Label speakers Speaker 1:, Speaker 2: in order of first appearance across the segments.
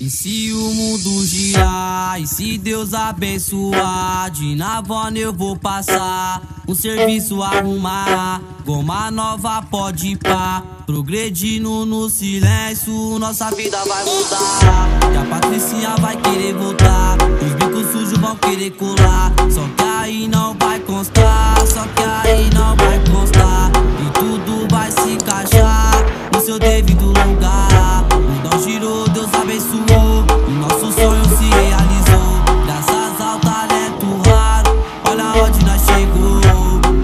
Speaker 1: E se o mundo girar, e se Deus abençoar, de Navona eu vou passar, um serviço arrumar, goma nova pode pá, progredindo no silêncio, nossa vida vai mudar. E a Patricinha vai querer voltar, os bicos sujos vão querer colar, só que aí não vai constar, só que aí não vai constar, e tudo vai se encaixar no seu devido lugar. O dom girou, Deus abençoou, e nosso sonho se realizou, graças ao talento raro, olha onde nós chegou.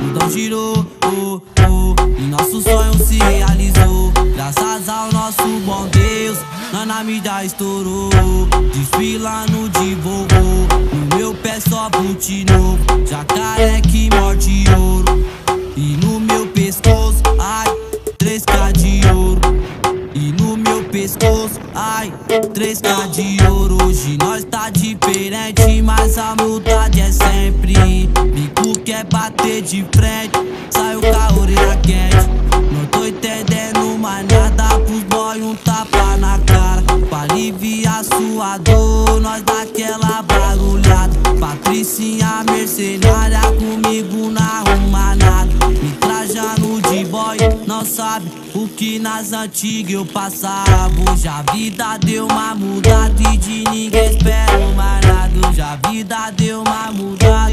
Speaker 1: O dom girou, e nosso sonho se realizou, graças ao nosso bom Deus, na mídia estourou, desfilando de vovô, no meu pé só boot novo, jacaré que morde ouro, e no meu pescoço, ai, 3K de ouro. E no meu pescoço, ai, 3K de ouro. Hoje nós tá diferente, mas a humildade é sempre. Bico quer bater de frente, saiu com a orelha quente. Não tô entendendo mais nada, pros boy um tapa na cara, pra aliviar sua dor, nós dá aquela barulhada. Patricinha mercenária, comigo não arruma nada, me trajando de boy, não sabe o que nas antigas eu passava. Hoje a vida deu uma mudada e de ninguém espero mais nada. Hoje a vida deu uma mudada,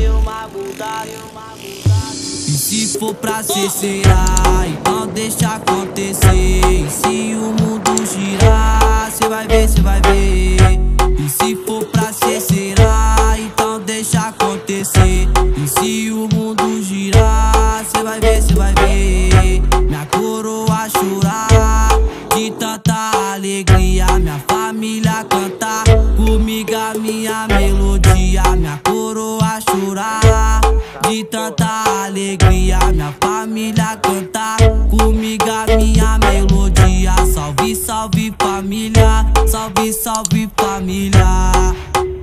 Speaker 1: e se for pra ser, será, então deixa acontecer. E se o mundo girar, cê vai ver, cê vai ver. E se for pra ser, será, então deixa acontecer. E se o mundo girar, cê vai ver, cê vai ver. Minha coroa chorar de tanta alegria, minha família cantar comigo a minha melodia. Minha coroa chorar de tanta alegria, minha família cantar comigo a minha melodia. Salve, salve família, salve, salve família.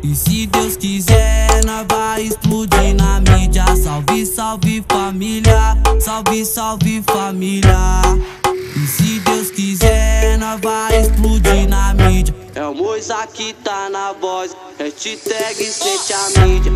Speaker 1: E se Deus quiser, nós vai explodir na mídia. Salve, salve família, salve, salve família. E se Deus quiser, nós vai explodir na mídia. É o Moisa que tá na voz, hashtag sente a mídia.